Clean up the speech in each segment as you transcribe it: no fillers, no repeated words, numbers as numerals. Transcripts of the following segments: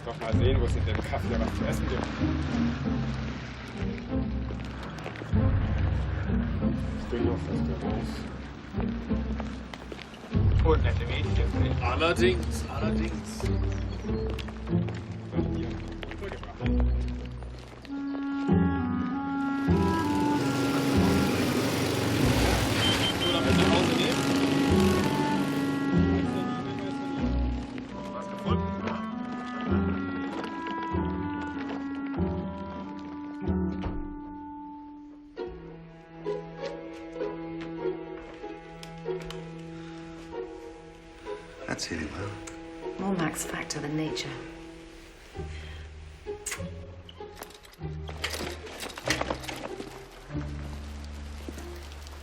einfach mal sehen, wo es in dem Kaffee was zu essen gibt. Und nette Mädchen, nicht? Allerdings, allerdings. That's really well. More Max factor than nature.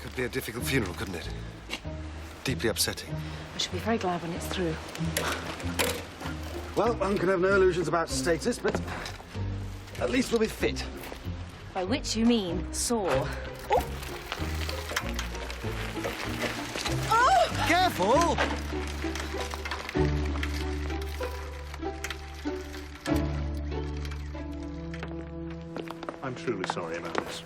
Could be a difficult funeral, couldn't it? Deeply upsetting. I should be very glad when it's through. Well, one can have no illusions about status, but at least we'll be fit. By which you mean sore. Oh! Oh! Careful! I'm truly sorry about this.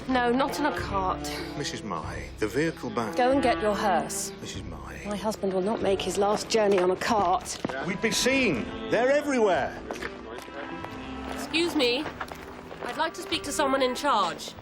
No, not in a cart. Mrs. Mai, the vehicle back... Go and get your hearse. Mrs. Mai. My husband will not make his last journey on a cart. We'd be seen. They're everywhere. Excuse me. I'd like to speak to someone in charge.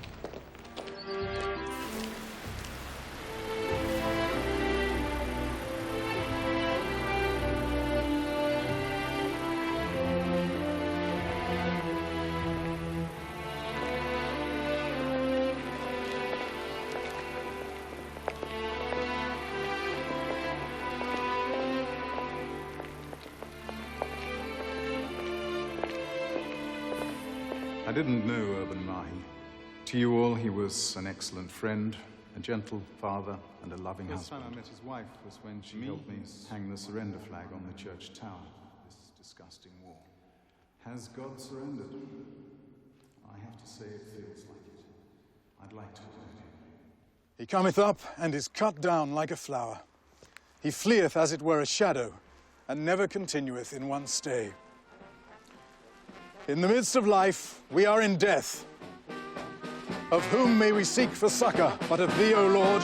I didn't know Urban Mai. To you all, he was an excellent friend, a gentle father, and a loving husband. The first time I met his wife was when she helped me hang the surrender flag on the church tower. This disgusting war. Has God surrendered? I have to say it feels like it. I'd like to hurt him. He cometh up and is cut down like a flower. He fleeth as it were a shadow, and never continueth in one stay. In the midst of life, we are in death. Of whom may we seek for succor, but of thee, O Lord,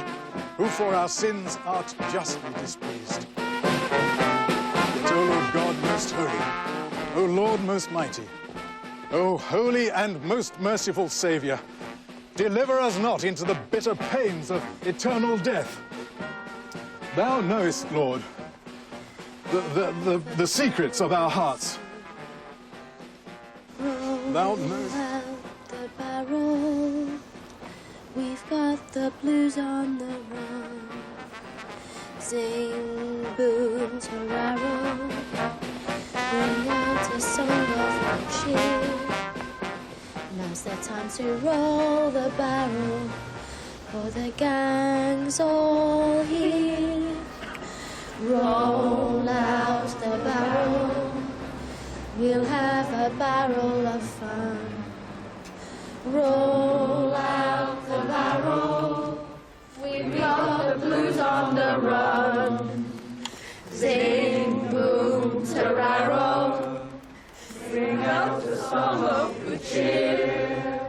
who for our sins art justly displeased. Yet, O Lord God most holy, O Lord most mighty, O holy and most merciful Saviour, deliver us not into the bitter pains of eternal death. Thou knowest, Lord, the secrets of our hearts. Thou knowest. Out the barrel, we've got the blues on the run. Sing, boom, tararo, bring out a song of cheer. Now's the time to roll the barrel, for the gang's all here. Roll out the barrel, we'll have a barrel of fun. Roll out the barrel, we've got the blues on the run. Zing, boom, tararo, bring out the song of good cheer.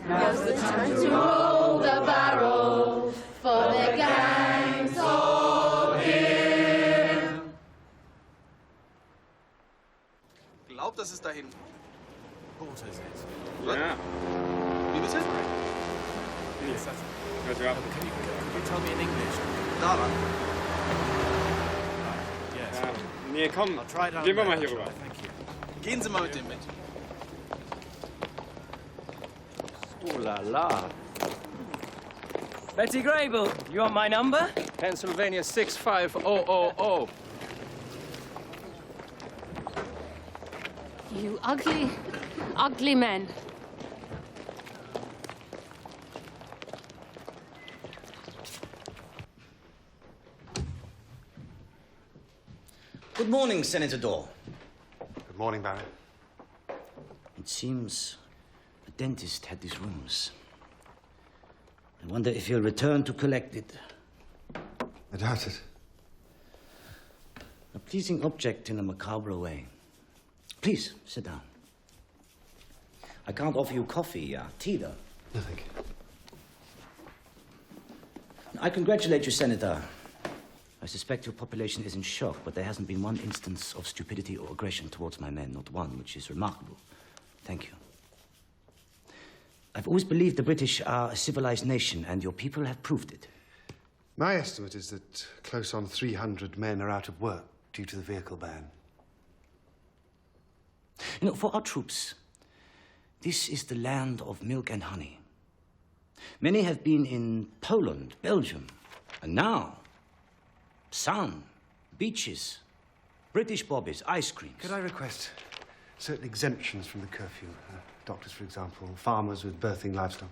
Now's the time to roll the barrel, for the gang's all here. Ich glaube, das ist da hinten. What is it? Ja. Wie bitte? Wie ist das? Can you tell me in English? Da lang. Yes. Ja. Nee, komm, I'll try it out. gehen wir mal hier rüber. Thank you. Gehen Sie mal mit dem mit. Ooh la la. Betty Grable, you want my number? Pennsylvania 65000. You ugly, ugly men. Good morning, Senator Dorr. Good morning, Baron. It seems the dentist had these rooms. I wonder if he'll return to collect it. I doubt it. A pleasing object in a macabre way. Please, sit down. I can't offer you coffee, tea, though. No, thank you. I congratulate you, Senator. I suspect your population is in shock, but there hasn't been one instance of stupidity or aggression towards my men, not one, which is remarkable. Thank you. I've always believed the British are a civilized nation, and your people have proved it. My estimate is that close on 300 men are out of work due to the vehicle ban. You know, for our troops, this is the land of milk and honey. Many have been in Poland, Belgium, and now, sun, beaches, British bobbies, ice creams. Could I request certain exemptions from the curfew? Doctors, for example, farmers with birthing livestock.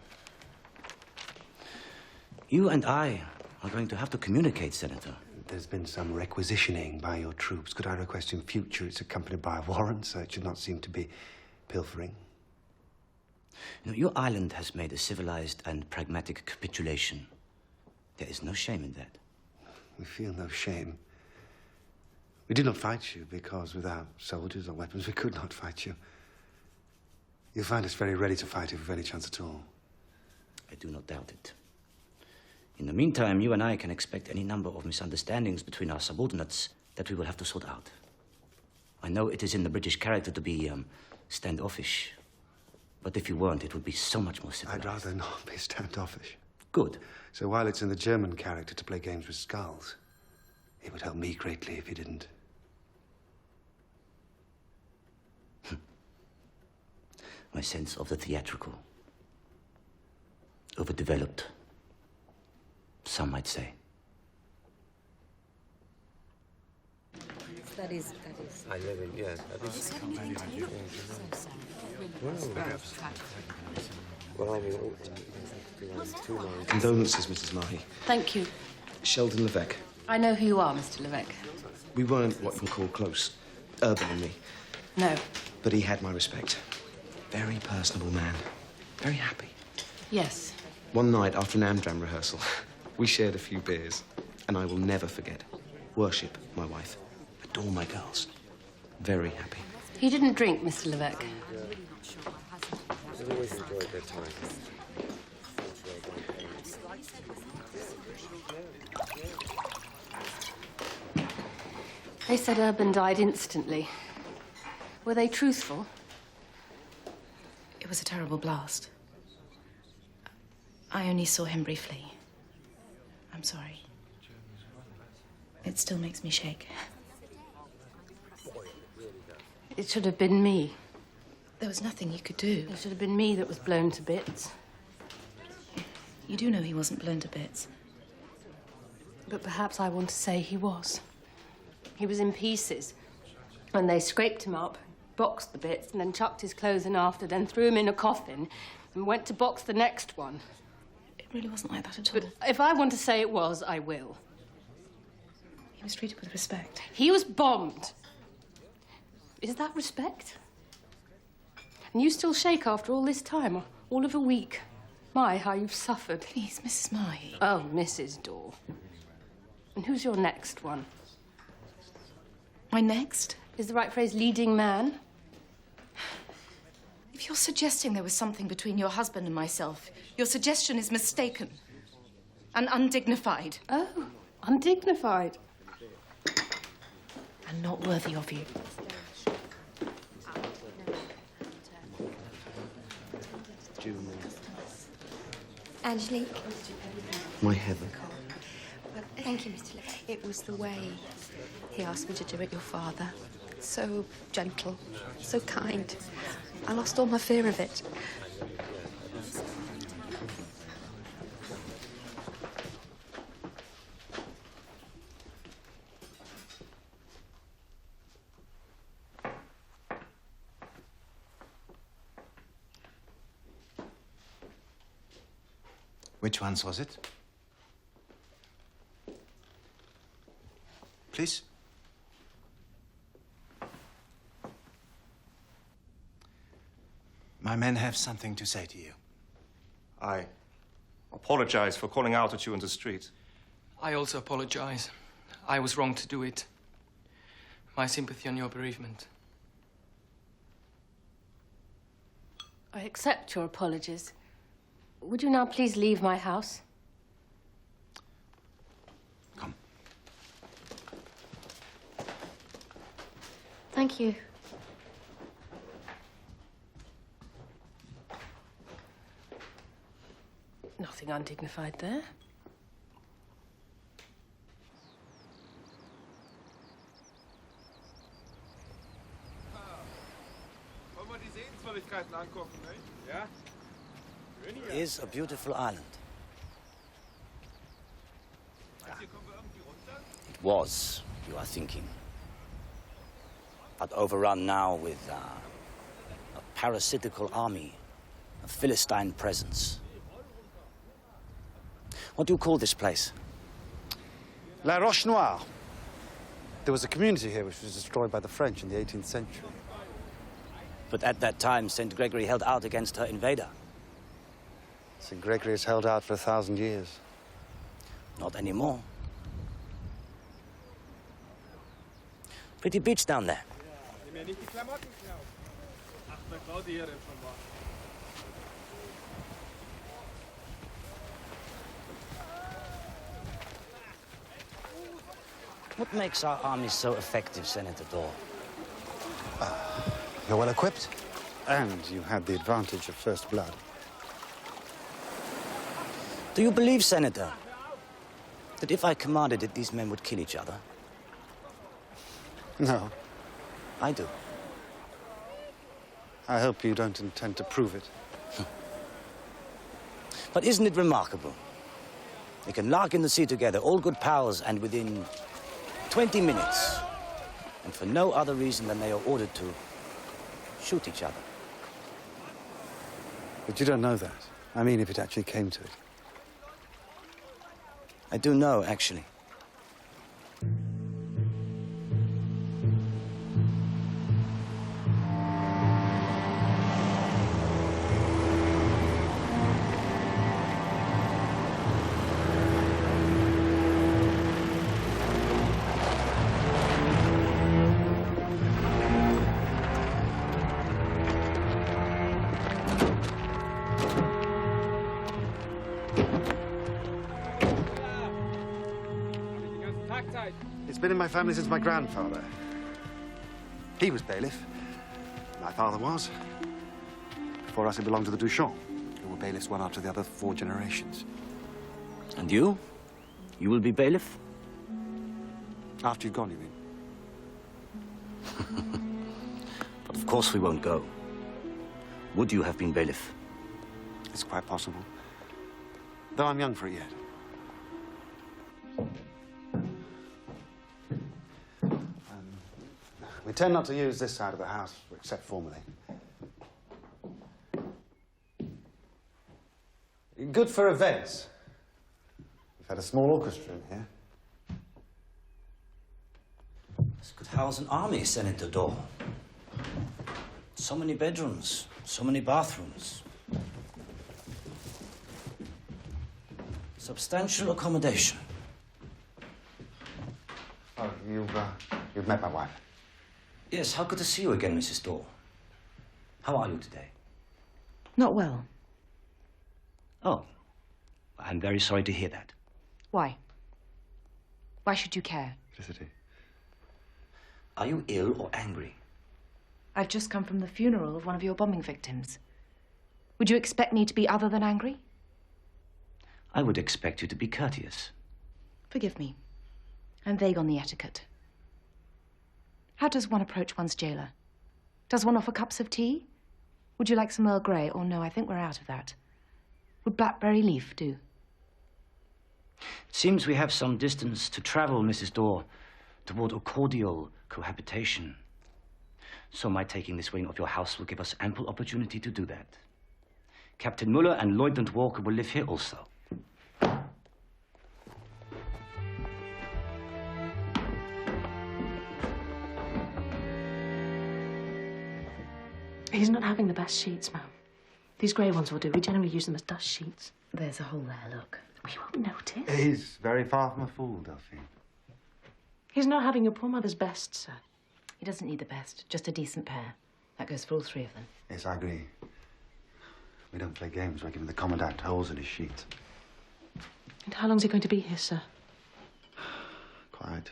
You and I are going to have to communicate, Senator. There's been some requisitioning by your troops. Could I request in future it's accompanied by a warrant, so it should not seem to be pilfering? You know, your island has made a civilized and pragmatic capitulation. There is no shame in that. We feel no shame. We did not fight you because without soldiers or weapons we could not fight you. You'll find us very ready to fight if we've any chance at all. I do not doubt it. In the meantime, you and I can expect any number of misunderstandings between our subordinates that we will have to sort out. I know it is in the British character to be standoffish. But if you weren't, it would be so much more civilized. I'd rather not be standoffish. Good. So while it's in the German character to play games with skulls, it would help me greatly if you didn't. My sense of the theatrical. Overdeveloped. Some might say. That is. I live in, yes. Well, I mean, Condolences, Mrs. Mahi. Thank you. Sheldon Levesque. I know who you are, Mr. Levesque. We weren't what you can call close. Urban and me. No. But he had my respect. Very personable man. Very happy. Yes. One night after an Amdram rehearsal, we shared a few beers. And I will never forget. Worship my wife. Adore my girls. Very happy. He didn't drink, Mr. Levesque. I've always enjoyed their time. They said Urban died instantly. Were they truthful? It was a terrible blast. I only saw him briefly. I'm sorry. It still makes me shake. It should have been me. There was nothing you could do. It should have been me that was blown to bits. You do know he wasn't blown to bits. But perhaps I want to say he was. He was in pieces. And they scraped him up, boxed the bits, and then chucked his clothes in after, then threw him in a coffin, and went to box the next one. It really wasn't like that at all. But if I want to say it was, I will. He was treated with respect. He was bombed. Is that respect? And you still shake after all this time, all of a week. My, how you've suffered. Please, Mrs. Mahi. Oh, Mrs. Dorr. And who's your next one? My next? Is the right phrase leading man? If you're suggesting there was something between your husband and myself, your suggestion is mistaken and undignified. Oh, undignified. And not worthy of you. Angelique. My heaven. Well, thank you, Mr. Levesque. It was the way he asked me to do it, your father. So gentle, so kind. I lost all my fear of it. Which ones was it? Please. My men have something to say to you. I apologize for calling out at you in the street. I also apologize. I was wrong to do it. My sympathy on your bereavement. I accept your apologies. Would you now please leave my house? Come. Thank you. Nothing undignified there. Wollen wir die Sehenswürdigkeiten angucken, ne? Ja? It is a beautiful island. It was, you are thinking. But overrun now with a parasitical army, a Philistine presence. What do you call this place? La Roche Noire. There was a community here which was destroyed by the French in the 18th century. But at that time, St. Gregory held out against her invader. St. Gregory has held out for 1,000 years. Not anymore. Pretty beach down there. Nimm mir nicht die Klamotten klauen. Ach, wer klaut die hier denn schon mal? What makes our army so effective, Senator Dorr? You're well equipped, and you had the advantage of first blood. Do you believe, Senator, that if I commanded it, these men would kill each other? No. I do. I hope you don't intend to prove it. But isn't it remarkable? They can lark in the sea together, all good pals, and within 20 minutes, and for no other reason than they are ordered to shoot each other. But you don't know that. I mean, if it actually came to it. I do know, actually. It's been in my family since my grandfather. He was bailiff. My father was. Before us, it belonged to the Duchamps, who were bailiffs one after the other for 4 generations. And you? You will be bailiff? After you've gone, you mean? But of course we won't go. Would you have been bailiff? It's quite possible. Though I'm young for it yet. We tend not to use this side of the house, except formally. Good for events. We've had a small orchestra in here. This could house an army, Senator Dorr. So many bedrooms, so many bathrooms. Substantial accommodation. Oh, you've met my wife. Yes, how good to see you again, Mrs. Dorr. How are you today? Not well. Oh, I'm very sorry to hear that. Why? Why should you care? Felicity. Are you ill or angry? I've just come from the funeral of one of your bombing victims. Would you expect me to be other than angry? I would expect you to be courteous. Forgive me. I'm vague on the etiquette. How does one approach one's jailer? Does one offer cups of tea? Would you like some Earl Grey? Or no, I think we're out of that. Would blackberry leaf do? It seems we have some distance to travel, Mrs. Dorr, toward a cordial cohabitation. So my taking this wing of your house will give us ample opportunity to do that. Captain Muller and Lieutenant Walker will live here also. He's not having the best sheets, ma'am. These grey ones will do. We generally use them as dust sheets. There's a hole there, look. We won't notice. He's very far from a fool, Delphine. He's not having your poor mother's best, sir. He doesn't need the best, just a decent pair. That goes for all three of them. Yes, I agree. We don't play games. We're giving the Commandant holes in his sheets. And how long's he going to be here, sir? Quiet.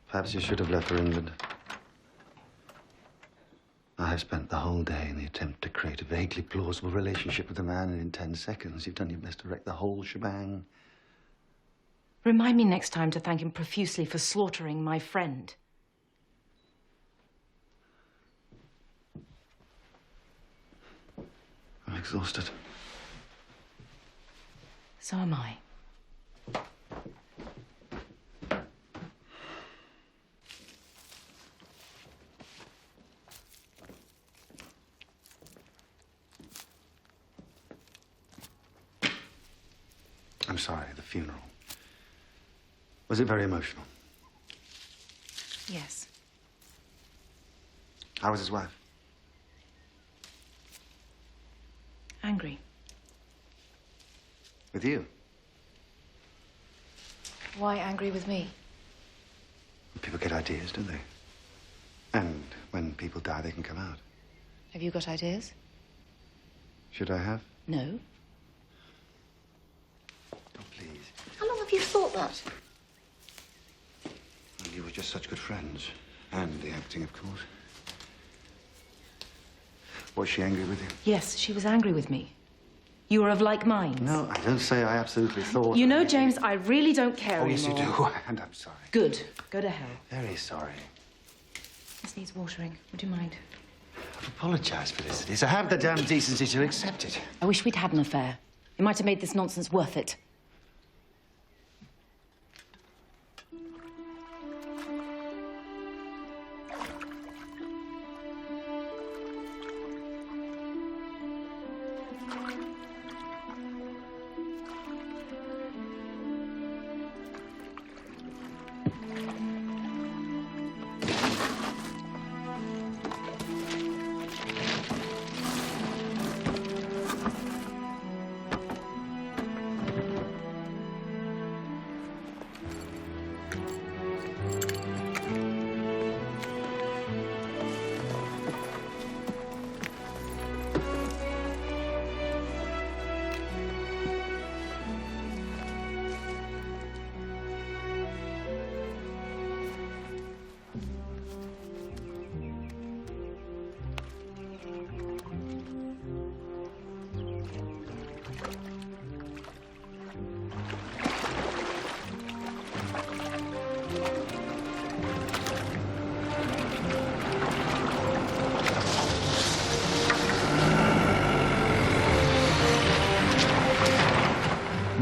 Perhaps you should have left for England. I have spent the whole day in the attempt to create a vaguely plausible relationship with a man, and in 10 seconds you've done your best to wreck the whole shebang. Remind me next time to thank him profusely for slaughtering my friend. I'm exhausted. So am I. I'm sorry, the funeral. Was it very emotional? Yes. How was his wife? Angry. With you? Why angry with me? People get ideas, don't they? And when people die, they can come out. Have you got ideas? Should I have? No. Oh, please. How long have you thought that? Well, you were just such good friends. And the acting, of course. Was she angry with you? Yes, she was angry with me. You are of like minds. No, I don't say I absolutely thought... You know, James, I really don't care Oh, yes, you anymore. do. And I'm sorry. Good. Go to hell. Very sorry. This needs watering. Would you mind? I've apologized for this. So have the damn decency to accept it. I wish we'd had an affair. It might have made this nonsense worth it.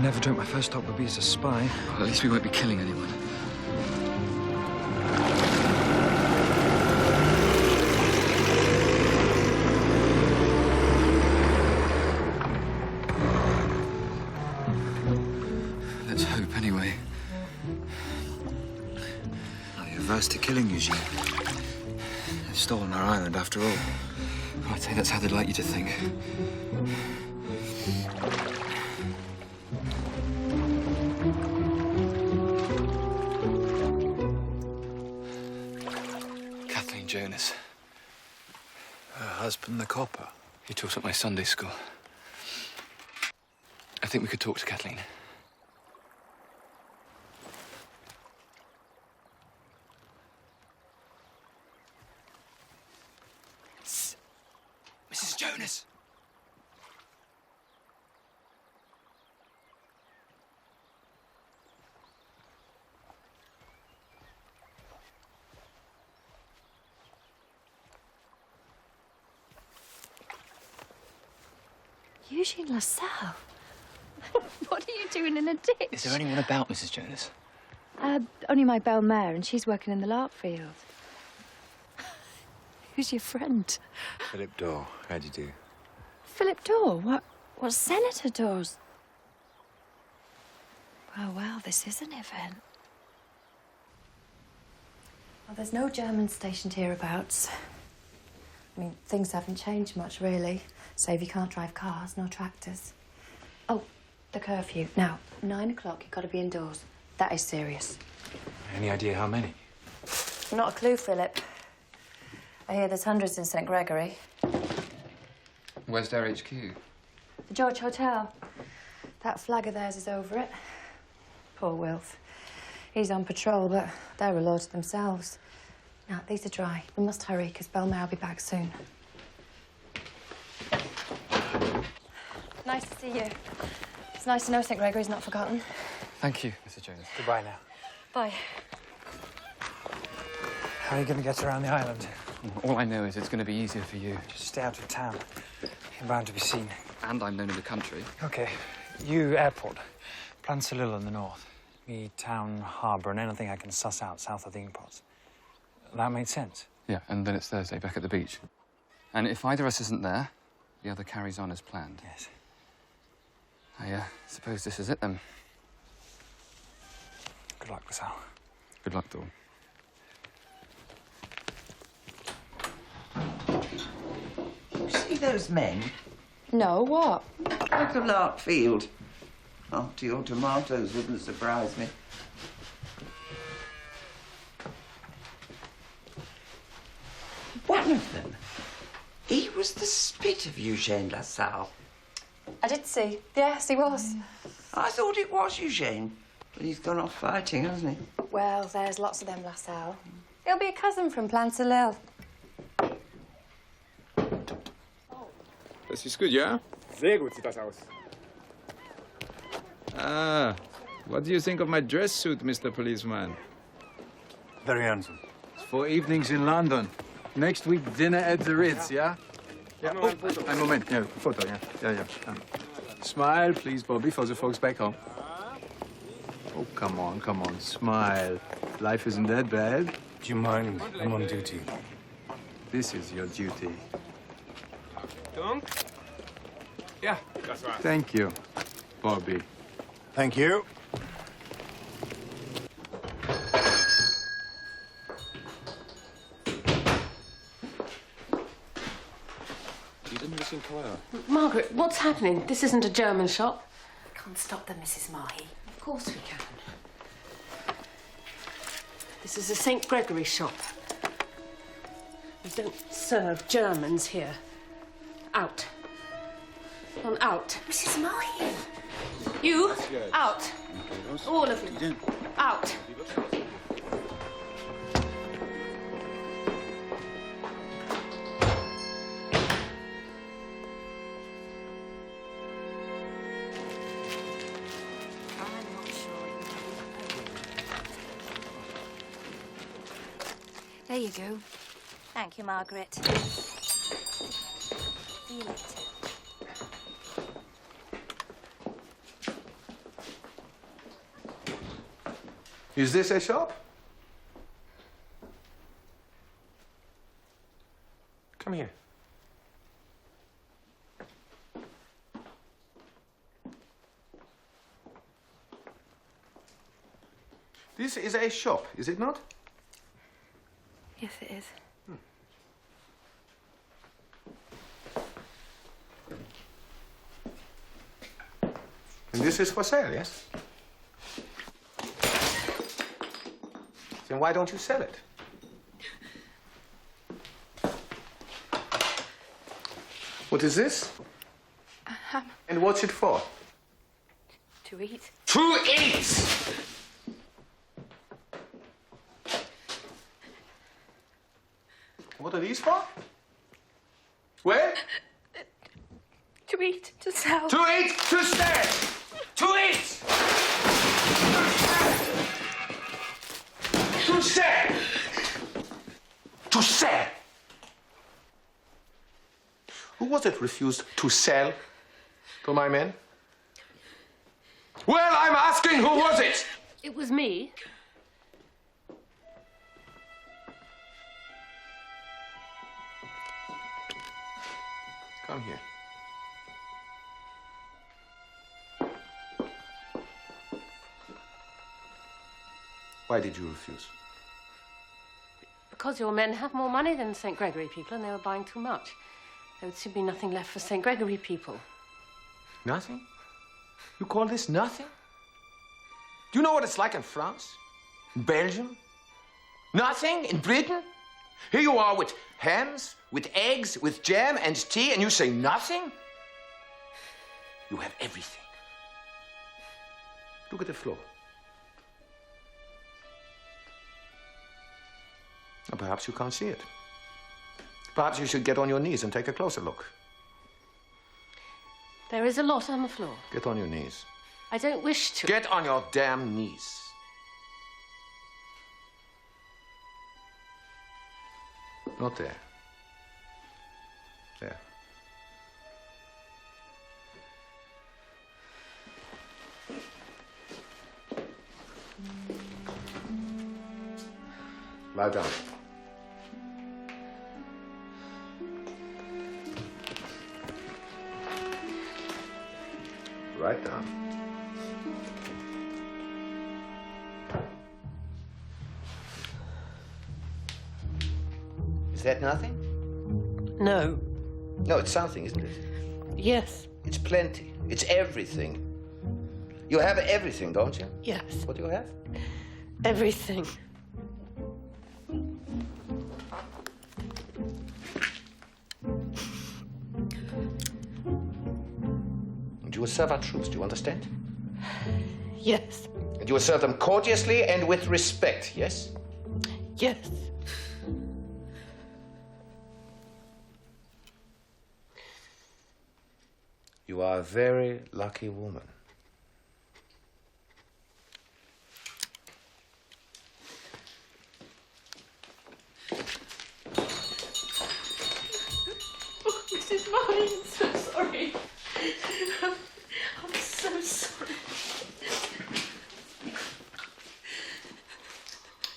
Never dreamt my first stop would be as a spy. Well, at least we won't be killing anyone. Let's hope, anyway. Are you averse to killing, Eugene? They've stolen our island, after all. I'd say that's how they'd like you to think. Jonas. Her husband, the copper. He taught at my Sunday school. I think we could talk to Kathleen. Mrs. Jonas! Eugene LaSalle? What are you doing in a ditch? Is there anyone about, Mrs. Jonas? Only my bell mare, and she's working in the lark field. Who's your friend? Phillip Dorr. How do you do? Phillip Dorr? What Senator Dorr's? Well, this is an event. Well, there's no Germans stationed hereabouts. I mean, things haven't changed much, really. Save you can't drive cars, no tractors. Oh, the curfew. Now, 9 o'clock, you've got to be indoors. That is serious. Any idea how many? Not a clue, Philip. I hear there's hundreds in St. Gregory. Where's their HQ? The George Hotel. That flag of theirs is over it. Poor Wilf. He's on patrol, but they're a law to themselves. Now, these are dry. We must hurry, because Belmare will be back soon. Nice to see you. It's nice to know St. Gregory's not forgotten. Thank you, Mr. Jonas. Goodbye now. Bye. How are you going to get around the island? All I know is it's going to be easier for you. Just stay out of town. You're bound to be seen. And I'm known in the country. OK. You, airport. Plansalil in the north. Me, town, harbour, and anything I can suss out south of the Inkpots. That made sense? Yeah, and then it's Thursday, back at the beach. And if either of us isn't there, the other carries on as planned. Yes. I suppose this is it, then. Good luck, LaSalle. Good luck, Dorr. You see those men? No, what? Like a lark field. After your tomatoes wouldn't surprise me. One of them, he was the spit of Eugène LaSalle. I did see. Yes, he was. I thought it was Eugène, but he's gone off fighting, hasn't he? Well, there's lots of them, LaSalle. He'll be a cousin from Plansalil. Das ist gut, ja? Sehr gut sieht das aus. Ah, what do you think of my dress suit, Mr. Policeman? Very handsome. It's 4 evenings in London. Next week, dinner at the Ritz, yeah? Yeah. Oh, ein Moment. Ja, Foto, ja. Ja. Smile, please, Bobby, for the folks back home. Oh, come on. Smile. Life isn't that bad. Do you mind? I'm on duty. This is your duty. Dunk? Ja, das war's. Thank you, Bobby. Thank you. Margaret, what's happening? This isn't a German shop. We can't stop them, Mrs. Mahi. Of course we can. This is a St. Gregory shop. We don't serve Germans here. Out. On out. Mrs. Mahi! You, out. All of you, out. There you go. Thank you, Margaret. See you later. Is this a shop? Come here. This is a shop, is it not? Yes, it is. And this is for sale, yes? Then why don't you sell it? What is this? And what's it for? To eat. To eat! What are these for? Where? To eat, to sell. To eat, to sell! To eat! To sell! To sell! Who was it refused to sell to my men? Well, I'm asking, who was it? It was me. Come here. Why did you refuse? Because your men have more money than St. Gregory people, and they were buying too much. There would soon be nothing left for St. Gregory people. Nothing? You call this nothing? Do you know what it's like in France? In Belgium? Nothing in Britain? Here you are with hams, with eggs, with jam and tea, and you say nothing? You have everything. Look at the floor. Now, perhaps you can't see it. Perhaps you should get on your knees and take a closer look. There is a lot on the floor. Get on your knees. I don't wish to. Get on your damn knees. Not there. There. Lie down. Right down. Is that nothing? No. No, it's something, isn't it? Yes. It's plenty. It's everything. You have everything, don't you? Yes. What do you have? Everything. And you will serve our troops, do you understand? Yes. And you will serve them courteously and with respect, yes? Yes. You are a very lucky woman. Oh, Mrs. Martin, I'm so sorry. I'm so sorry.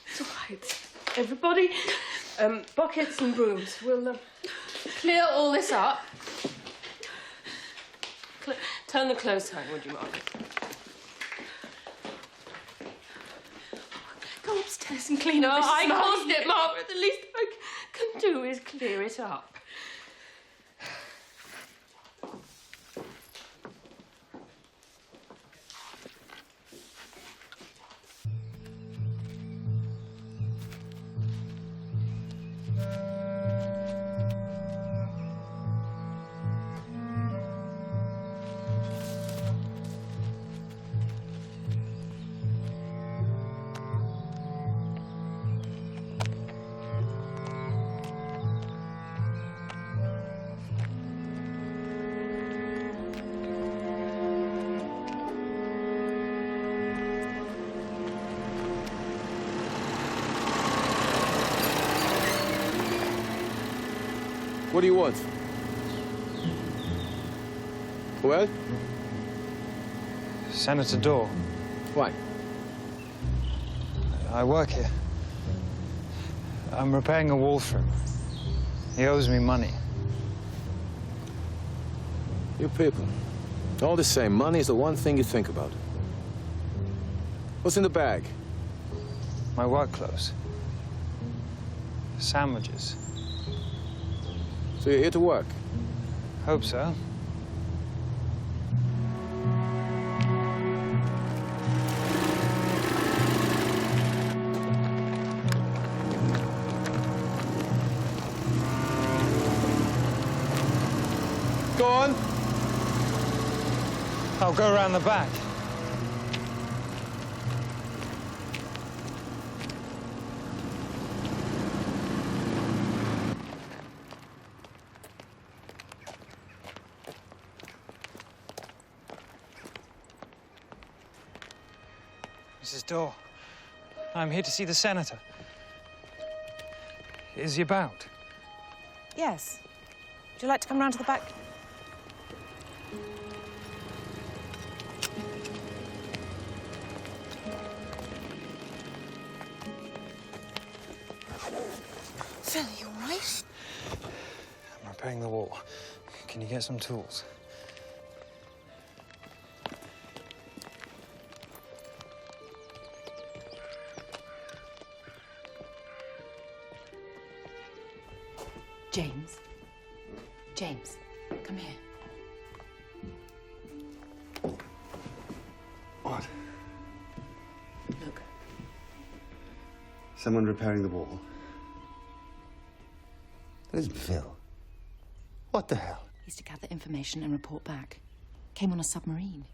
It's all right. Everybody, buckets and brooms. We'll clear all this up. Turn the clothes home, would you, Margaret? Go upstairs and clean No, up this I smell. caused it, Margaret. The least I can do is clear it up. What do you want? Well? Senator Dorr. Why? I work here. I'm repairing a wall for him. He owes me money. You people. All the same, money is the one thing you think about. What's in the bag? My work clothes. Sandwiches. So you're here to work? Hope so. Go on. I'll go around the back. Mrs. Dorr, I'm here to see the senator. Is he about? Yes. Would you like to come round to the back? Phil, you all right? I'm repairing the wall. Can you get some tools? James. James, come here. Someone repairing the wall? That isn't Phil. What the hell? He's to gather information and report back. Came on a submarine.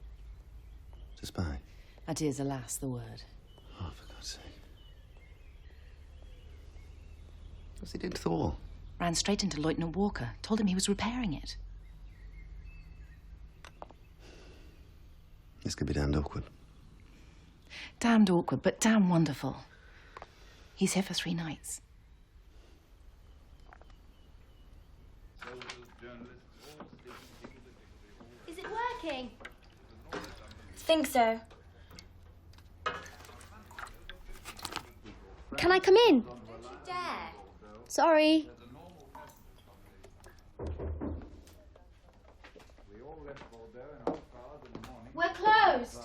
To spy? That is, alas, the word. Oh, for God's sake. What's he doing to the wall? Ran straight into Lieutenant Walker. Told him he was repairing it. This could be damned awkward. Damned awkward, but damn wonderful. He's here for 3 nights. Is it working? Think so. Can I come in? Don't you dare. Sorry. We're closed.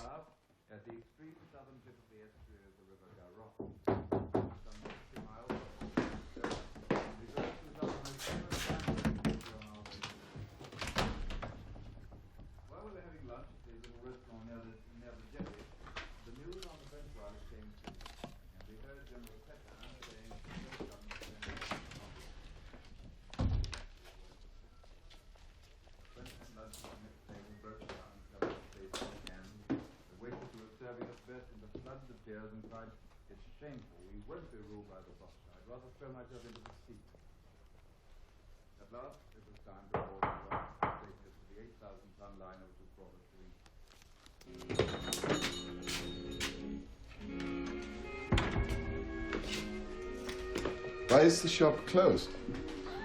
It's shameful. We won't be ruled by the boss. I'd rather throw myself into the sea. At last, it was time to board the boat, taking us to the 8,000-ton liner which was brought us to England. Why is the shop closed?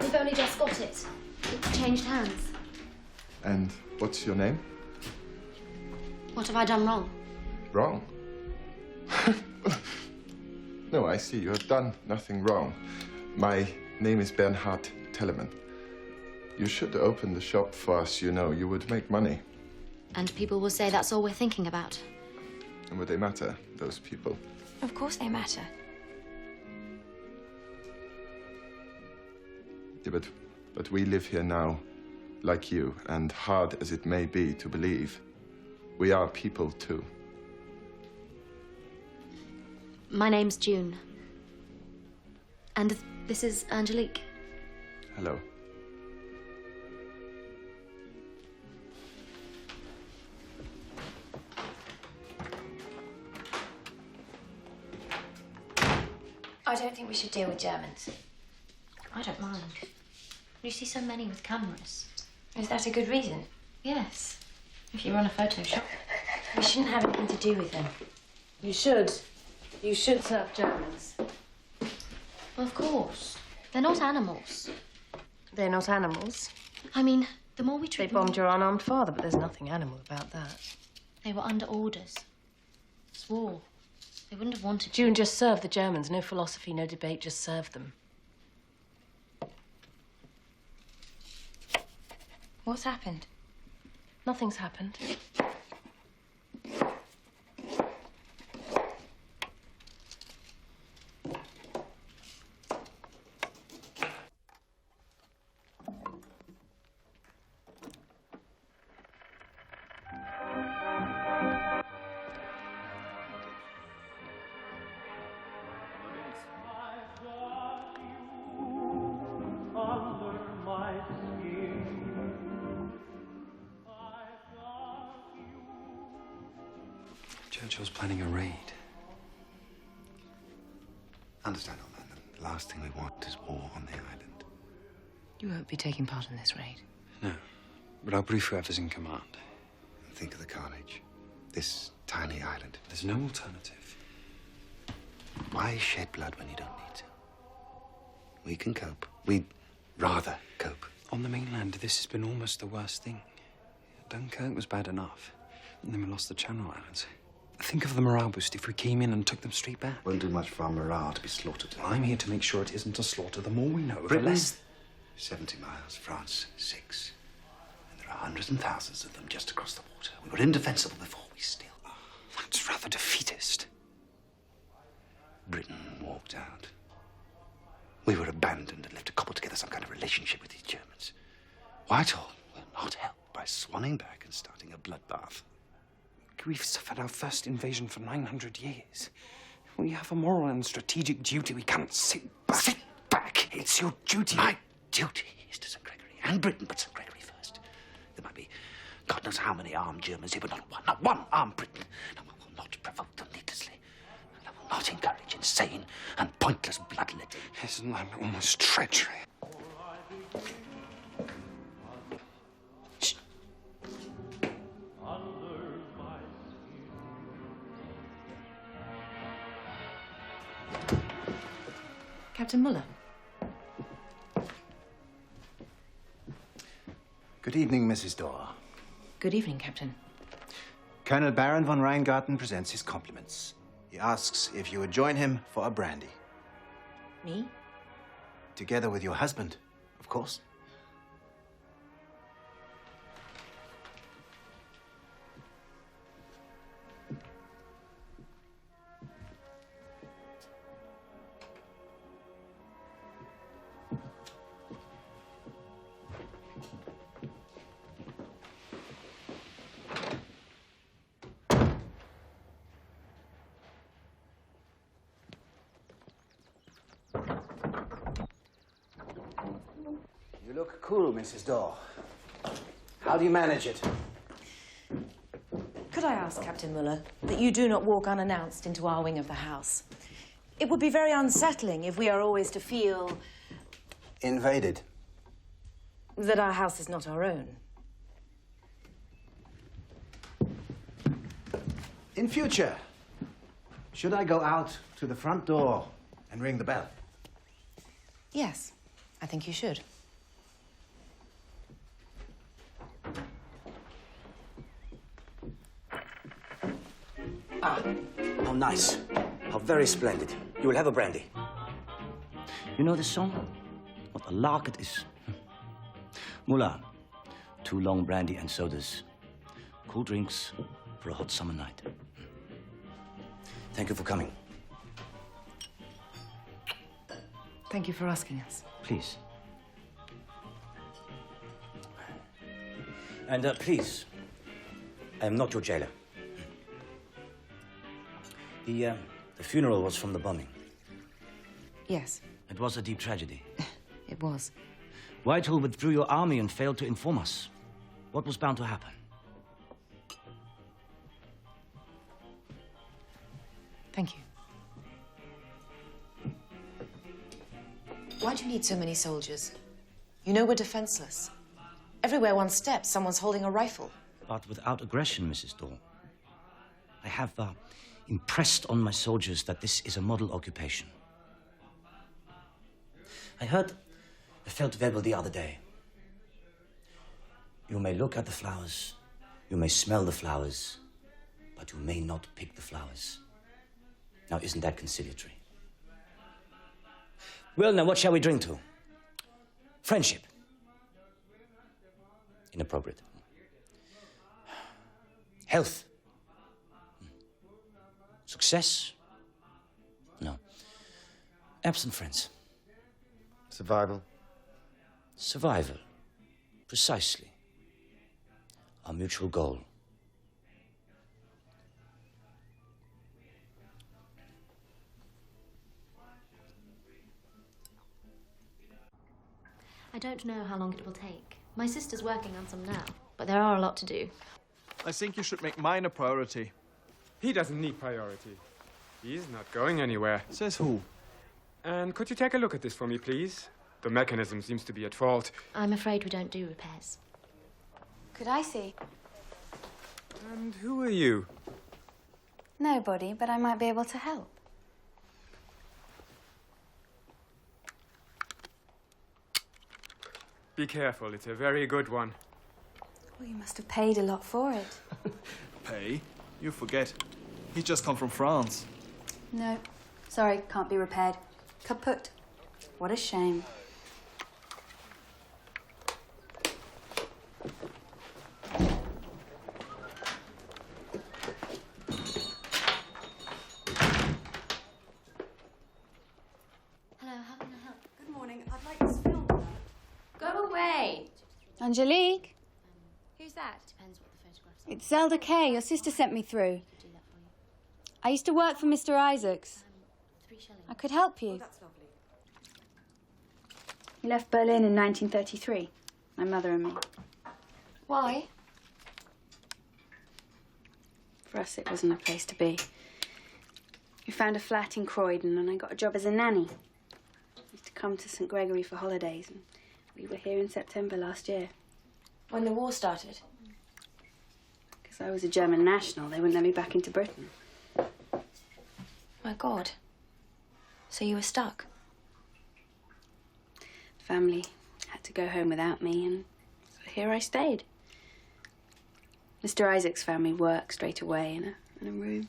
We've only just got it. It changed hands. And what's your name? What have I done wrong? Wrong? No, I see. You have done nothing wrong. My name is Bernhard Tellerman. You should open the shop for us, you know. You would make money. And people will say that's all we're thinking about. And would they matter, those people? Of course they matter. Yeah, but we live here now, like you, and hard as it may be to believe, we are people too. My name's June. And this is Angelique. Hello. I don't think we should deal with Germans. I don't mind. You see so many with cameras. Is that a good reason? Yes. If you run a photo shop. We shouldn't have anything to do with them. You should. You should serve Germans. Well, of course. They're not animals. They're not animals. I mean, the more we treat They bombed your unarmed father, but there's nothing animal about that. They were under orders. It's war. They wouldn't have wanted to. June, just serve the Germans. No philosophy, no debate, just serve them. What's happened? Nothing's happened. Churchill's planning a raid. Understand, old man, the last thing we want is war on the island. You won't be taking part in this raid. No, but I'll brief whoever's in command. And think of the carnage. This tiny island. There's no alternative. Why shed blood when you don't need to? We can cope. We'd rather cope. On the mainland, this has been almost the worst thing. Dunkirk was bad enough, and then we lost the Channel Islands. Think of the morale boost if we came in and took them straight back. Won't do much for our morale to be slaughtered. I'm here to make sure it isn't a slaughter. The more we know, the Britain, less... 70 miles. France, 6. And there are hundreds and thousands of them just across the water. We were indefensible before. We still are. That's rather defeatist. Britain walked out. We were abandoned and left to cobble together some kind of relationship with these Germans. Whitehall will not help by swanning back and starting a bloodbath. We've suffered our first invasion for 900 years. We have a moral and strategic duty. We can't sit back. Sit back! It's your duty. My duty is to St. Gregory and Britain, but St. Gregory first. There might be God knows how many armed Germans here, but not one armed Briton. No, I will not provoke them needlessly. And I will not encourage insane and pointless bloodletting. Isn't that almost treachery? Captain Muller. Good evening, Mrs. Dorr. Good evening, Captain. Colonel Baron von Reingarten presents his compliments. He asks if you would join him for a brandy. Me? Together with your husband, of course. You look cool, Mrs. Dorr. How do you manage it? Could I ask, Captain Muller, that you do not walk unannounced into our wing of the house? It would be very unsettling if we are always to feel... Invaded. that our house is not our own. In future, should I go out to the front door and ring the bell? Yes, I think you should. Ah, how nice. How very splendid. You will have a brandy. You know this song? What a lark it is. Muller, 2 long brandy and sodas. Cool drinks for a hot summer night. Thank you for coming. Thank you for asking us. Please. And please, I am not your jailer. The funeral was from the bombing. Yes, It was a deep tragedy. it was. Whitehall withdrew your army and failed to inform us. What was bound to happen? Thank you. Why do you need so many soldiers? You know we're defenseless. Everywhere one steps, someone's holding a rifle. But without aggression, Mrs. Dorr. I have impressed on my soldiers that this is a model occupation. I heard a Feldwebel the other day. You may look at the flowers, you may smell the flowers, but you may not pick the flowers. Now, isn't that conciliatory? Well, now, what shall we drink to? Friendship. Inappropriate. Health. Success? No. Absent friends. Survival. Survival. Precisely. Our mutual goal. I don't know how long it will take. My sister's working on some now, but there are a lot to do. I think you should make mine a priority. He doesn't need priority. He's not going anywhere. Says who? And could you take a look at this for me, please? The mechanism seems to be at fault. I'm afraid we don't do repairs. Could I see? And who are you? Nobody, but I might be able to help. Be careful, it's a very good one. Well, you must have paid a lot for it. Pay? You forget. He's just come from France. No. Sorry, can't be repaired. Kaput. What a shame. Hello, how can I help? Good morning. I'd like this film back. Go away. Angelique? Who's that? Depends what the photographs are. It's Zelda Kay. Your sister sent me through. I used to work for Mr. Isaacs. I could help you. That's lovely. He left Berlin in 1933, my mother and me. Why? For us, it wasn't a place to be. We found a flat in Croydon, and I got a job as a nanny. I used to come to St. Gregory for holidays, and we were here in September last year. When the war started? Because I was a German national, they wouldn't let me back into Britain. My God. So you were stuck? Family had to go home without me, and so here I stayed. Mr. Isaac's found me work straight away in a room.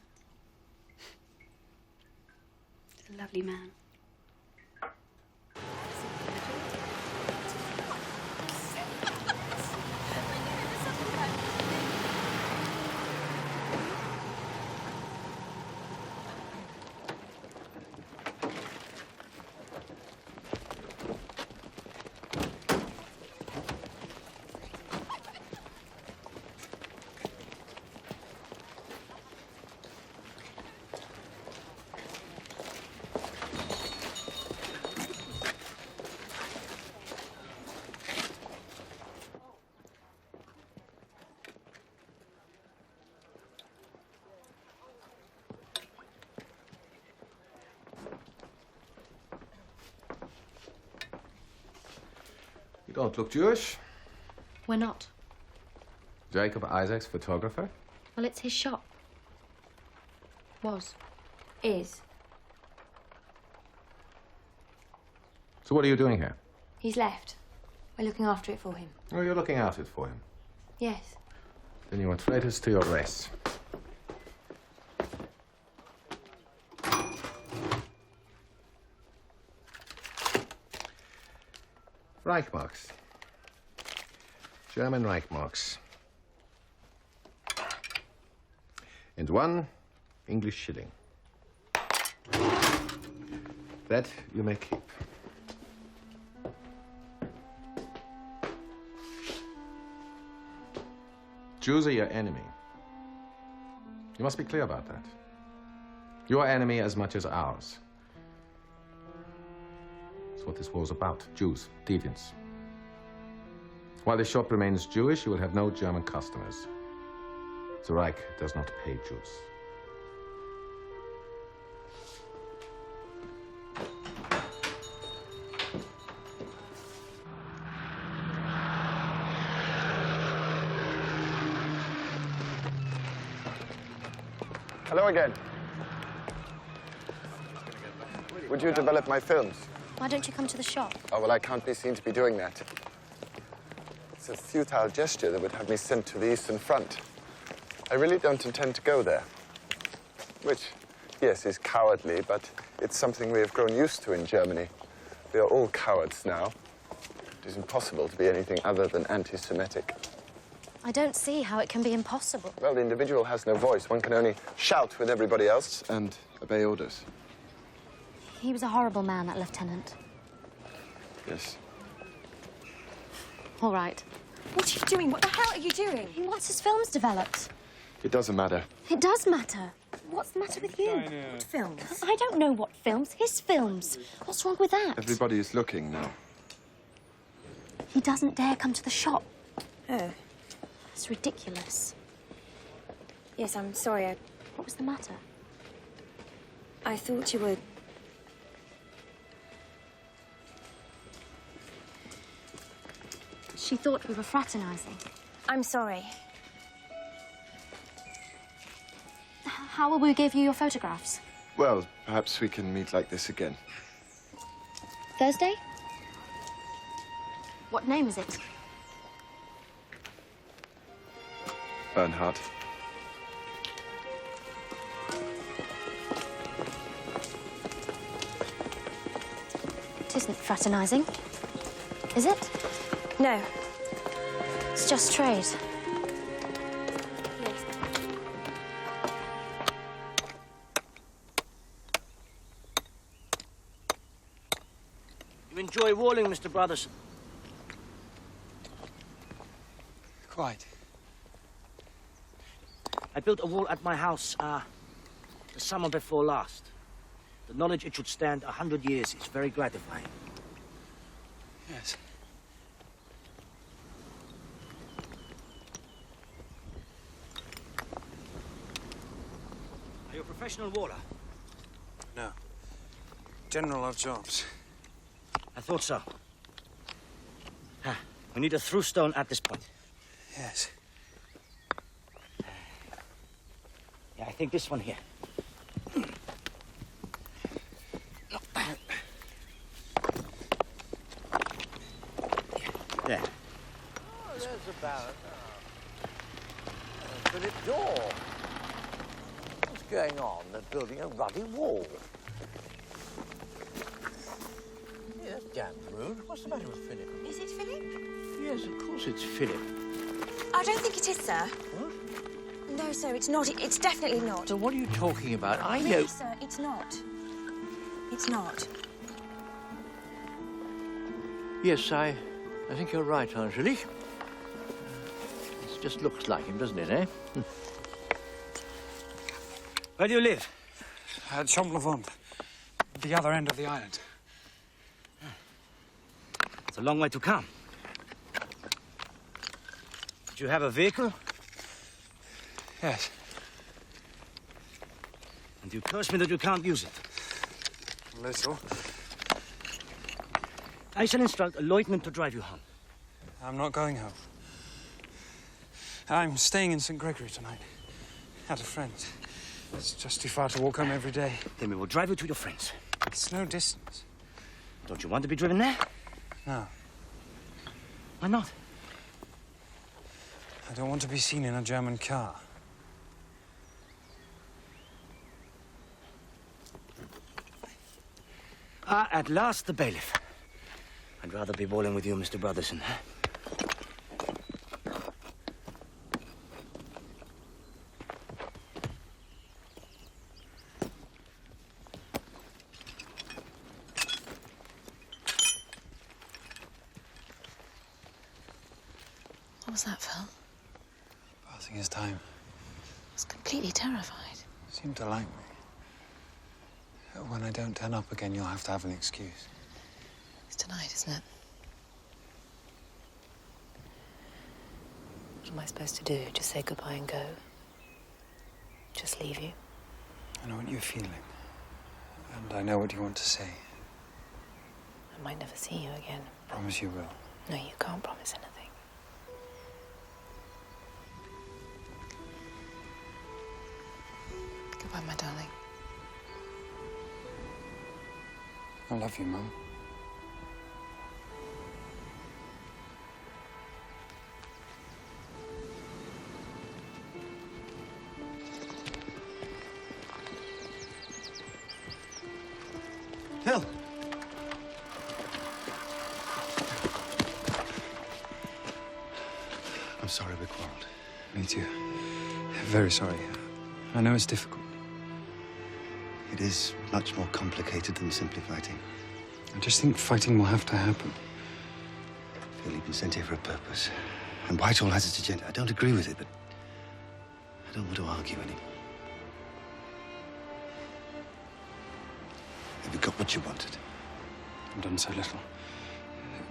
He's a lovely man. You don't look Jewish. We're not. Jacob Isaac's photographer? Well, it's his shop. Was. Is. So what are you doing here? He's left. We're looking after it for him. Oh, you're looking after it for him. Yes. Then you are traitors to your race. Reichmarks. German Reichmarks. And 1 English shilling. That you may keep. Jews are your enemy. You must be clear about that. Your enemy as much as ours. That's what this war's about. Jews, deviants. While the shop remains Jewish, you will have no German customers. The Reich does not pay Jews. Hello again. Would you develop my films? Why don't you come to the shop? Oh, well, I can't be seen to be doing that. It's a futile gesture that would have me sent to the Eastern Front. I really don't intend to go there. Which, yes, is cowardly, but it's something we have grown used to in Germany. We are all cowards now. It is impossible to be anything other than anti-Semitic. I don't see how it can be impossible. Well, the individual has no voice. One can only shout with everybody else and obey orders. He was a horrible man, that lieutenant. Yes. All right. What are you doing? What the hell are you doing? He wants his films developed. It doesn't matter. It does matter. What's the matter with you? What films? I don't know what films. His films. What's wrong with that? Everybody is looking now. He doesn't dare come to the shop. Oh. It's ridiculous. Yes, I'm sorry. What was the matter? I thought you were... She thought we were fraternizing. I'm sorry. How will we give you your photographs? Well, perhaps we can meet like this again. Thursday? What name is it? Bernhard. It isn't fraternizing, is it? No. It's just trade. You enjoy walling, Mr. Brotherson? Quite. I built a wall at my house, the summer before last. The knowledge it should stand 100 years is very gratifying. Yes. Are you a professional waller? No. General of jobs. I thought so. We need a through stone at this point. Yes. Yeah, I think this one here. There. Oh, there's a Baron. Phillip Dorr. What's going on? They're building a ruddy wall. Yeah, that's damn rude. What's the matter with Philip? Is it Philip? Yes, of course it's Philip. I don't think it is, sir. What? No, sir, it's not. It's definitely not. So what are you talking about? I know... Really, sir, it's not. It's not. Yes, I think you're right, Angelique. It just looks like him, doesn't it, eh? Where do you live? At Champ-Levant, the other end of the island. It's a long way to come. Do you have a vehicle? Yes. And you curse me that you can't use it. A little. I shall instruct a lieutenant to drive you home. I'm not going home. I'm staying in St. Gregory tonight. At a friend's. It's just too far to walk home every day. Then we will drive you to your friends. It's no distance. Don't you want to be driven there? No. Why not? I don't want to be seen in a German car. Ah, at last, the bailiff. I'd rather be bowling with you, Mr. Brotherson. What was that, Phil? Passing his time. I was completely terrified. Seemed to like me. When I don't turn up again, you'll have to have an excuse. It's tonight, isn't it? What am I supposed to do? Just say goodbye and go? Just leave you? I know what you're feeling. And I know what you want to say. I might never see you again. Promise you will. No, you can't promise anything. Goodbye, my darling. I love you, Mum. Phil! I'm sorry we quarreled. Me too. Very sorry. I know it's difficult. It is much more complicated than simply fighting. I just think fighting will have to happen. Phil, you've been sent here for a purpose. And Whitehall has its agenda. I don't agree with it, but I don't want to argue anymore. Have you got what you wanted? I've done so little.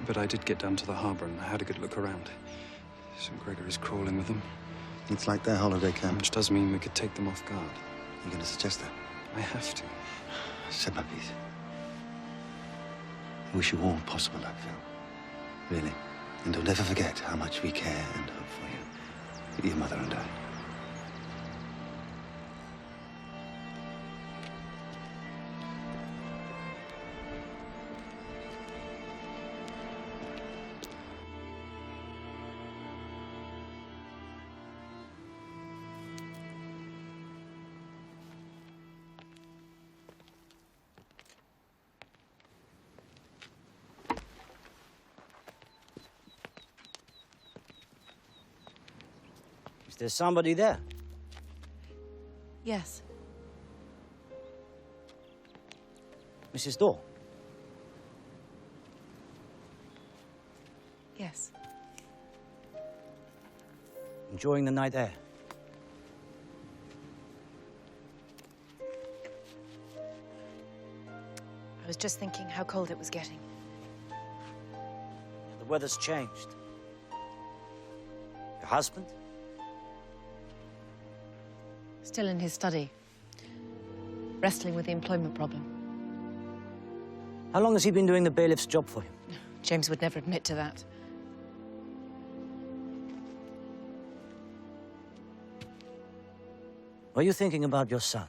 But I did get down to the harbour and I had a good look around. St. Gregory's crawling with them. It's like their holiday camp. Which does mean we could take them off guard. You're going to suggest that? I have to. Said my piece. I wish you all possible luck, Phil. Really. And don't ever forget how much we care and hope for you. Your mother and I. Is there somebody there? Yes. Mrs. Dorr? Yes. Enjoying the night air? just thinking how cold it was getting. The weather's changed. Your husband? Still in his study, wrestling with the employment problem. How long has he been doing the bailiff's job for him? James would never admit to that. Were you thinking about your son?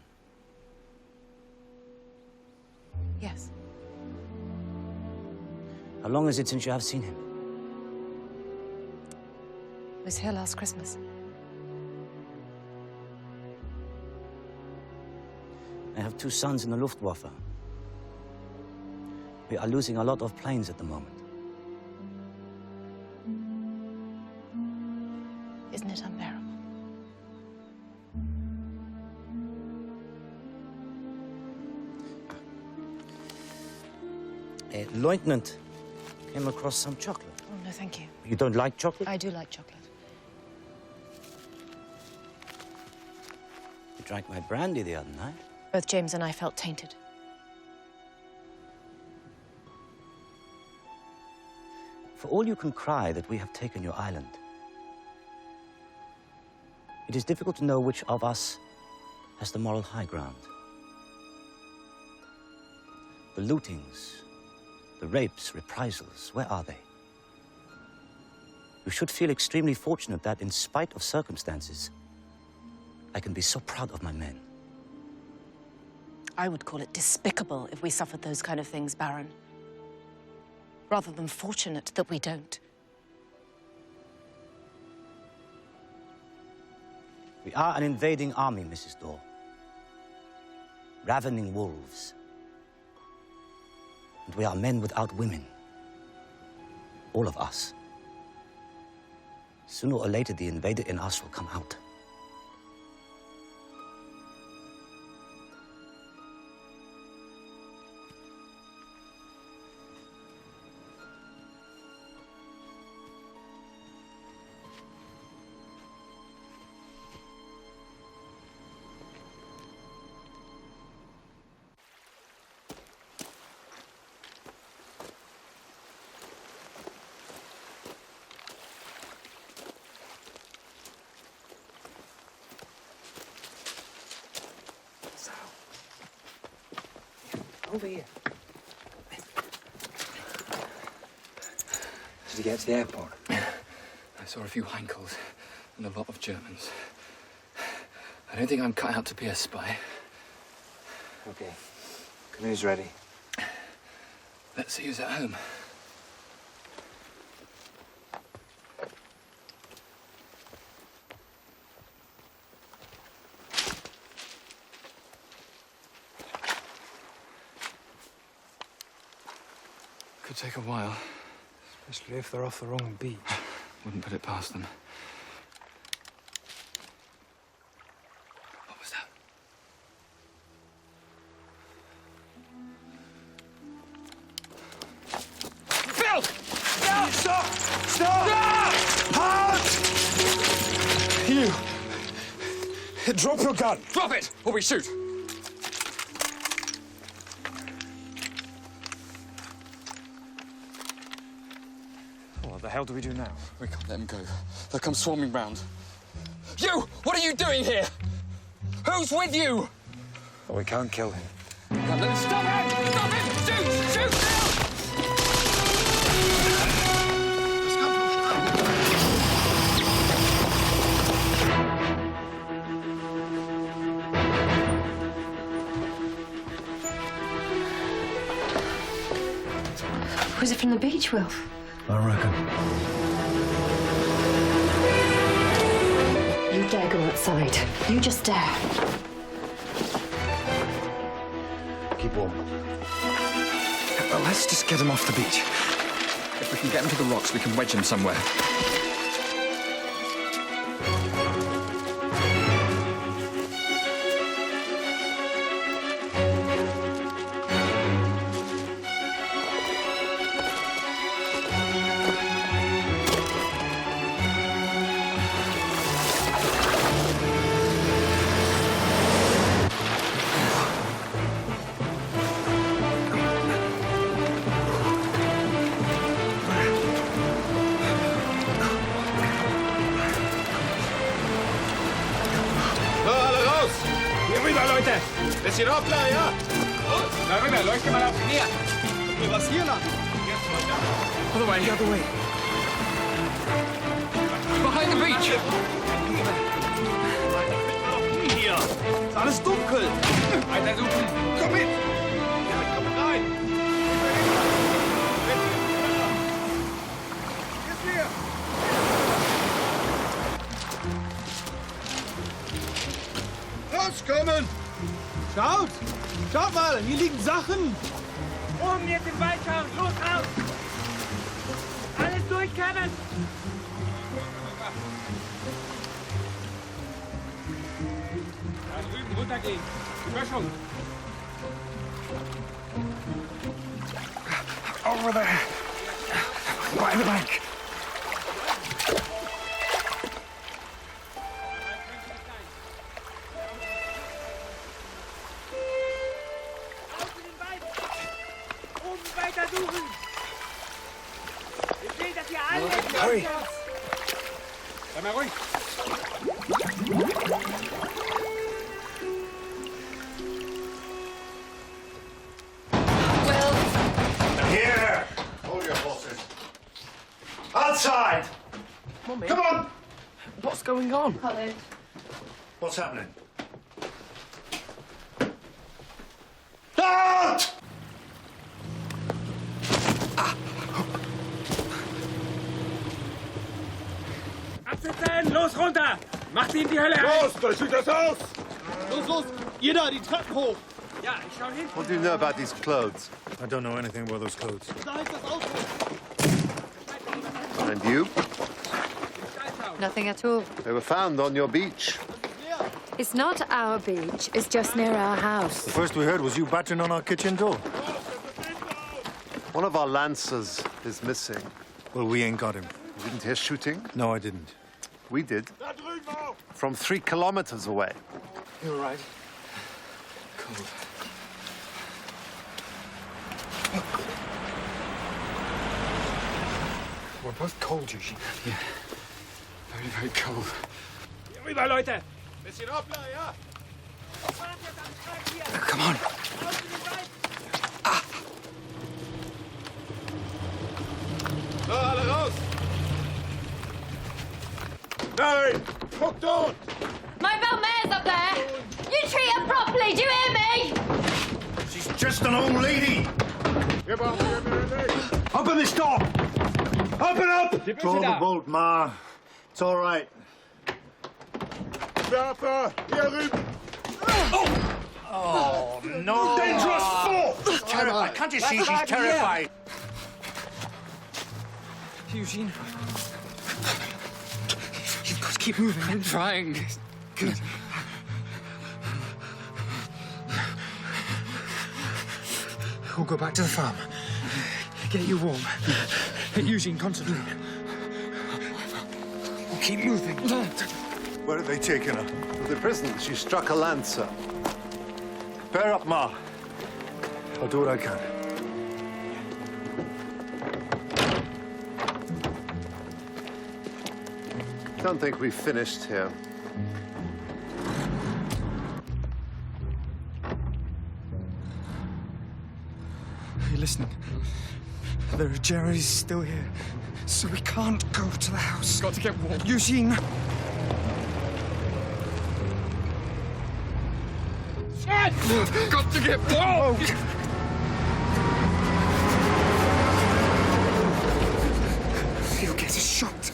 Yes. How long is it since you have seen him? He was here last Christmas. I have 2 sons in the Luftwaffe. We are losing a lot of planes at the moment. Isn't it unbearable? A lieutenant came across some chocolate. Oh, no, thank you. You don't like chocolate? I do like chocolate. You drank my brandy the other night. Both James and I felt tainted. For all you can cry that we have taken your island, it is difficult to know which of us has the moral high ground. The lootings, the rapes, reprisals, where are they? You should feel extremely fortunate that, in spite of circumstances, I can be so proud of my men. I would call it despicable if we suffered those kind of things, Baron. Rather than fortunate that we don't. We are an invading army, Mrs. Dorr. Ravening wolves. And we are men without women. All of us. Sooner or later, the invader in us will come out. Over here. Did you get to the airport? I saw a few Heinkels and a lot of Germans. I don't think I'm cut out to be a spy. Okay. Canoe's ready. Let's see who's at home. Could take a while. Especially if they're off the wrong beach. Wouldn't put it past them. What was that? Phil! No! Stop! Stop! Halt! You! Drop your gun! Drop it, or we shoot! What the hell do we do now? We can't let them go. They'll come swarming round. You! What are you doing here? Who's with you? Well, we can't kill him. Stop him! Stop him! Shoot! Shoot now! Was it from the beach, Wilf? I reckon. You dare go outside. You just dare. Keep warm. Well, let's just get him off the beach. If we can get him to the rocks, we can wedge him somewhere. Bisschen hoppla, ja? Na, rüber, leuchte mal auf, näher. Was hier lang? Other way, the other way. Behind the beach. Hier! Ist alles dunkel! Weiter suchen. Komm mit! Komm rein! Rauskommen! Schaut! Schaut mal, hier liegen Sachen! Oben jetzt im Wald schauen, los raus! Alles durchkämmen! Da drüben runtergehen. Böschung. Over there! By the bank! Hurry! Sei mal ruhig. Here! Hold your horses. Outside! Mummy. Come on! What's going on? What's happening? Out! Absitzen! Los, runter! Macht ihm die Hölle ein! Los, da sieht das aus! Los, los! Jeder, die Treppen hoch! Ja, ich schau hin. What do you know about these clothes? I don't know anything about those clothes. Da ist das Auto! And you? Nothing at all. They were found on your beach. It's not our beach, it's just near our house. The first we heard was you battering on our kitchen door. One of our lancers is missing. Well, we ain't got him. You didn't hear shooting? No, I didn't. We did. From 3 kilometers away. You're right. Cold. We're both cold, Eugene. Yeah. Very, very cold. Rüber, Leute! Bisschen hoppla, ja? Come on. So, alle raus! Nein! Guck dort! My Belmare's up there! You treat her properly, do you hear me? She's just an old lady! Open this door! Open up! Draw the bolt, Ma. It's all right. Werfer! Hier rüben! Oh, no! Dangerous fool! She's terrified. Can't you see she's terrified? Eugene. You've got to keep moving. I'm trying. Good. We'll go back to the farm. Get you warm. Eugene, concentrate. We'll keep moving. Where have they taken her? To the prison. She struck a lancer. Bear up, Ma. I'll do what I can. Don't think we've finished here. Are you listening? There are Jerry's still here. So we can't go to the house. Got to get warm. Eugene! Shit! Got to get warm! He'll get a shot.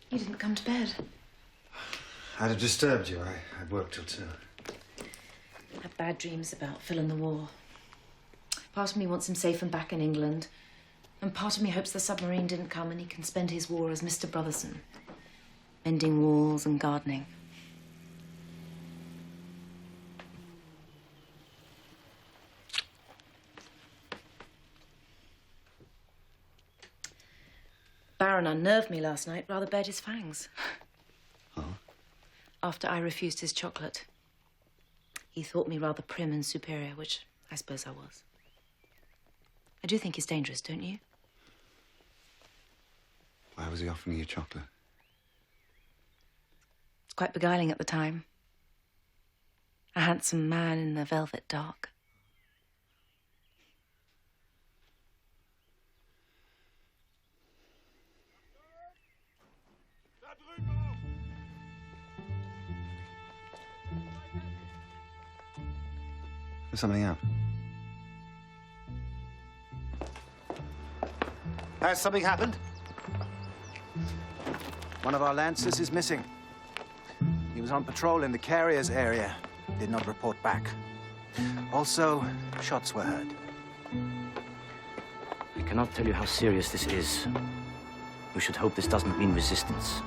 You didn't come to bed. I'd have disturbed you. I worked till 2. I have bad dreams about Phil and the war. Part of me wants him safe and back in England. And part of me hopes the submarine didn't come and he can spend his war as Mr. Brotherson. Mending walls and gardening. Baron unnerved me last night, rather bared his fangs. Oh? After I refused his chocolate. He thought me rather prim and superior, which I suppose I was. I do think he's dangerous, don't you? Why was he offering you chocolate? It's quite beguiling at the time. A handsome man in the velvet dark. There's something out. Has something happened? One of our lancers is missing. He was on patrol in the carriers area. Did not report back. Also, shots were heard. I cannot tell you how serious this is. We should hope this doesn't mean resistance.